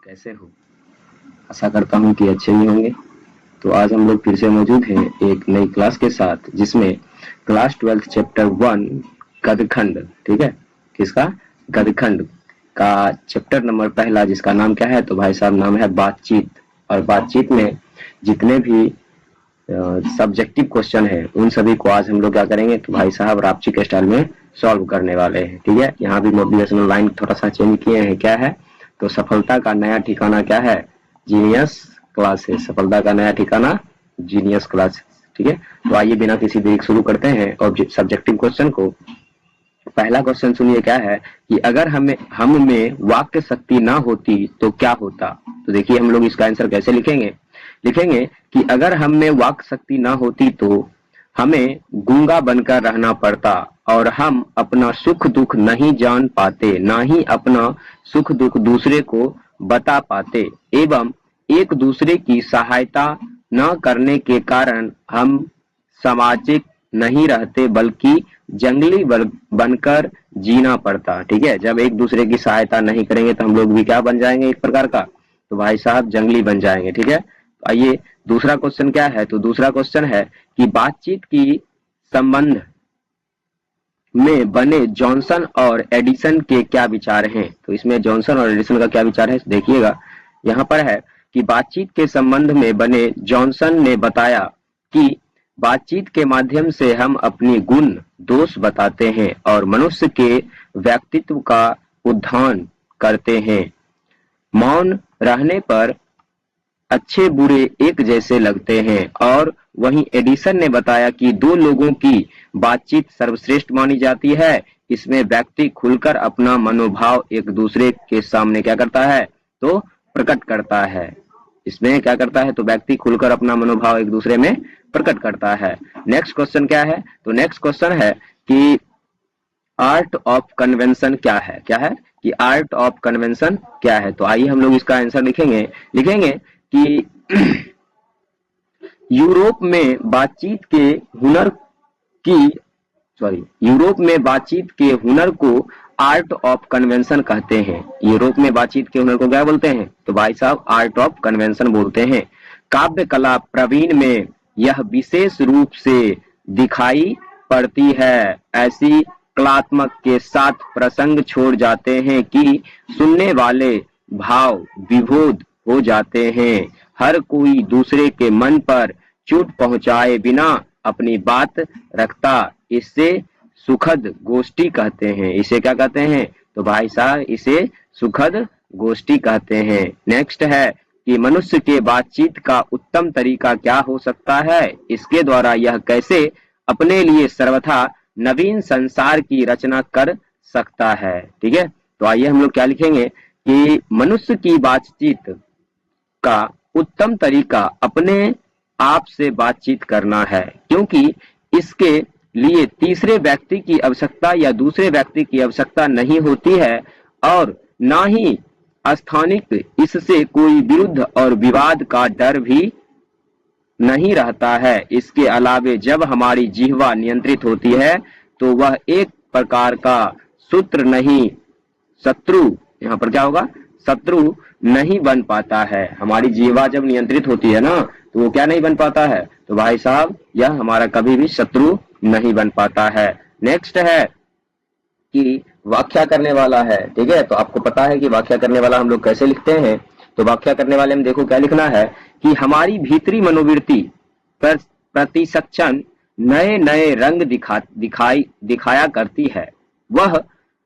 कैसे हो? आशा करता हूँ कि अच्छे ही होंगे। तो आज हम लोग फिर से मौजूद हैं एक नई क्लास के साथ, जिसमें क्लास 12 चैप्टर 1 गदखंड, ठीक है, किसका? गदखंड का चैप्टर नंबर पहला, जिसका नाम क्या है? तो भाई साहब नाम है बातचीत। और बातचीत में जितने भी सब्जेक्टिव क्वेश्चन है उन सभी को आज हम लोग क्या करेंगे? तो भाई साहब रापची के स्टाइल में सॉल्व करने वाले हैं, ठीक है। यहाँ भी मोटिवेशनल लाइन थोड़ा सा चेंज किए हैं। क्या है? तो सफलता का नया ठिकाना क्या है? Genius classes. सफलता का नया ठिकाना जीनियस क्लासेस, ठीक है। तो आइए बिना किसी देरी शुरू करते हैं और सब्जेक्टिव क्वेश्चन को। पहला क्वेश्चन सुनिए, क्या है कि अगर हम में वाक्य शक्ति ना होती तो क्या होता? तो देखिए हम लोग इसका आंसर कैसे लिखेंगे। लिखेंगे कि अगर हम में वाक शक्ति ना होती तो हमें गूंगा बनकर रहना पड़ता और हम अपना सुख दुख नहीं जान पाते, ना ही अपना सुख दुख दूसरे को बता पाते, एवं एक दूसरे की सहायता न करने के कारण हम सामाजिक नहीं रहते बल्कि जंगली बनकर जीना पड़ता। ठीक है, जब एक दूसरे की सहायता नहीं करेंगे तो हम लोग भी क्या बन जाएंगे? एक प्रकार का, तो भाई साहब जंगली बन जाएंगे। ठीक है, आइए दूसरा क्वेश्चन क्या है? तो दूसरा क्वेश्चन है कि बातचीत की संबंध में बने जॉनसन और एडिसन के क्या विचार हैं? तो इसमें जॉनसन और एडिसन का क्या विचार है देखिएगा। यहाँ पर है कि बातचीत के संबंध में बने जॉनसन ने बताया कि बातचीत के माध्यम से हम अपनी गुण दोष बताते हैं और मनुष्य के व्यक्तित्व का उद्धान करते हैं। मौन रहने पर अच्छे बुरे एक जैसे लगते हैं। और वहीं एडिसन ने बताया कि दो लोगों की बातचीत सर्वश्रेष्ठ मानी जाती है। इसमें व्यक्ति खुलकर अपना मनोभाव एक दूसरे के सामने क्या करता है? तो प्रकट करता है। इसमें क्या करता है? तो व्यक्ति खुलकर अपना मनोभाव एक दूसरे में प्रकट करता है। नेक्स्ट क्वेश्चन क्या है? तो नेक्स्ट क्वेश्चन है कि आर्ट ऑफ कन्वेंशन क्या है? क्या है कि आर्ट ऑफ कन्वेंशन क्या है? तो आइए हम लोग इसका आंसर लिखेंगे कि यूरोप में बातचीत के हुनर यूरोप में बातचीत के हुनर को आर्ट ऑफ कन्वेंशन कहते हैं। यूरोप में बातचीत के हुनर को क्या बोलते हैं? तो भाई साहब आर्ट ऑफ कन्वेंशन बोलते हैं। काव्य कला प्रवीण में यह विशेष रूप से दिखाई पड़ती है। ऐसी कलात्मक के साथ प्रसंग छोड़ जाते हैं कि सुनने वाले भाव विभोर हो जाते हैं। हर कोई दूसरे के मन पर चोट पहुंचाए बिना अपनी बात रखता। इससे सुखद गोष्ठी कहते हैं। इसे क्या कहते हैं? तो भाई साहब इसे सुखद गोष्ठी कहते हैं। नेक्स्ट है कि मनुष्य के बातचीत का उत्तम तरीका क्या हो सकता है? इसके द्वारा यह कैसे अपने लिए सर्वथा नवीन संसार की रचना कर सकता है? ठीक है, तो आइए हम लोग क्या लिखेंगे कि मनुष्य की बातचीत का उत्तम तरीका अपने आप से बातचीत करना है, क्योंकि इसके लिए तीसरे व्यक्ति की आवश्यकता या दूसरे व्यक्ति की आवश्यकता नहीं होती है और ना ही स्थानिक इससे कोई विरुद्ध और विवाद का डर भी नहीं रहता है। इसके अलावे जब हमारी जिह्वा नियंत्रित होती है तो वह एक प्रकार का सूत्र नहीं शत्रु, यहाँ पर क्या होगा? शत्रु नहीं बन पाता है। हमारी जिह्वा जब नियंत्रित होती है ना तो वो क्या नहीं बन पाता है? तो भाई साहब यह हमारा कभी भी शत्रु नहीं बन पाता है। नेक्स्ट है कि व्याख्या करने वाला है। ठीक है, तो आपको पता है कि व्याख्या करने वाला हम लोग कैसे लिखते हैं। तो व्याख्या करने वाले में देखो क्या लिखना है कि हमारी भीतरी मनोवृत्ति प्रतिसक्षण नए नए रंग दिखाया करती है। वह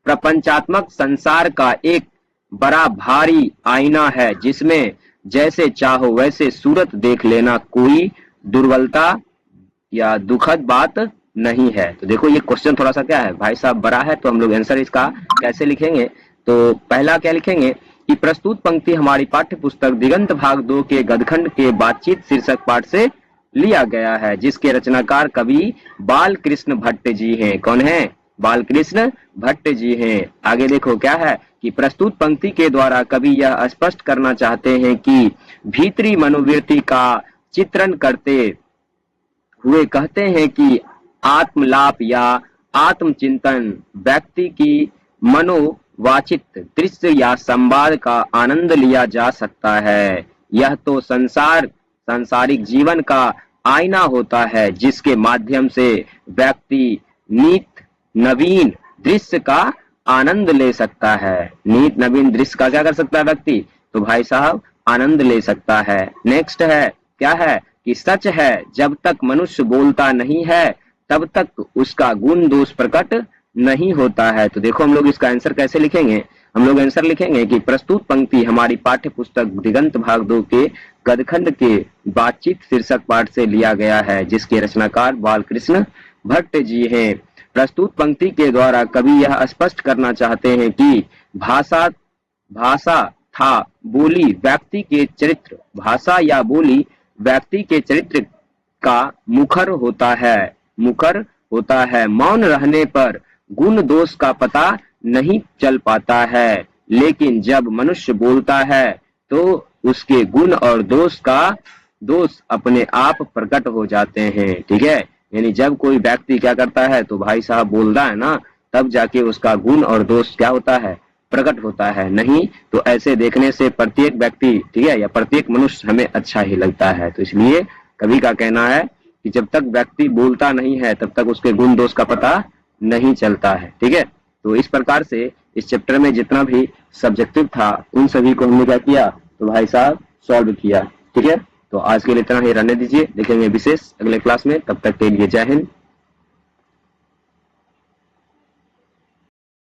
प्रपंचात्मक संसार का एक बड़ा भारी आईना है जिसमें जैसे चाहो वैसे सूरत देख लेना कोई दुर्बलता या दुखद बात नहीं है। तो देखो ये क्वेश्चन थोड़ा सा क्या है भाई साहब, बड़ा है, तो हम लोग आंसर इसका कैसे लिखेंगे? तो पहला क्या लिखेंगे कि प्रस्तुत पंक्ति हमारी पाठ्य पुस्तक दिगंत भाग 2 के गदखंड के बातचीत शीर्षक पाठ से लिया गया है, जिसके रचनाकार कवि बालकृष्ण भट्ट जी हैं। कौन है? बालकृष्ण भट्ट जी हैं। आगे देखो क्या है कि प्रस्तुत पंक्ति के द्वारा कवि यह स्पष्ट करना चाहते हैं कि भीतरी मनोवृत्ति का चित्रण करते हुए कहते हैं कि आत्मलाप या आत्मचिंतन व्यक्ति की वाचित दृश्य या संवाद का आनंद लिया जा सकता है। यह तो सांसारिक जीवन का आईना होता है जिसके माध्यम से व्यक्ति नित नवीन दृश्य का आनंद ले सकता है। नित नवीन दृश्य का क्या कर सकता है व्यक्ति? तो भाई साहब आनंद ले सकता है। नेक्स्ट है क्या है कि सच है जब तक मनुष्य बोलता नहीं है तब तक उसका गुण दोष प्रकट नहीं होता है। तो देखो हम लोग इसका आंसर कैसे लिखेंगे? हम लोग आंसर लिखेंगे कि प्रस्तुत पंक्ति हमारी पाठ्य पुस्तक दिगंत भाग 2 के गदखंड के बातचीत शीर्षक पाठ से लिया गया है जिसके रचनाकार बालकृष्ण भट्ट जी हैं। प्रस्तुत पंक्ति के द्वारा कवि यह स्पष्ट करना चाहते हैं कि भाषा था बोली व्यक्ति के चरित्र, भाषा या बोली व्यक्ति के चरित्र का मुखर होता है। मौन रहने पर गुण दोष का पता नहीं चल पाता है, लेकिन जब मनुष्य बोलता है तो उसके गुण और दोष अपने आप प्रकट हो जाते हैं। ठीक है, यानी जब कोई व्यक्ति क्या करता है तो भाई साहब बोलता है ना, तब जाके उसका गुण और दोष क्या होता है? प्रकट होता है। नहीं तो ऐसे देखने से प्रत्येक व्यक्ति, ठीक है, या प्रत्येक मनुष्य हमें अच्छा ही लगता है। तो इसलिए कवि का कहना है कि जब तक व्यक्ति बोलता नहीं है तब तक उसके गुण दोष का पता नहीं चलता है। ठीक है, तो इस प्रकार से इस चैप्टर में जितना भी सब्जेक्टिव था उन सभी को हमने क्या किया? तो भाई साहब सॉल्व किया। ठीक है, तो आज के लिए इतना ही रहने दीजिए, देखेंगे विशेष अगले क्लास में। तब तक के लिए जय हिंद।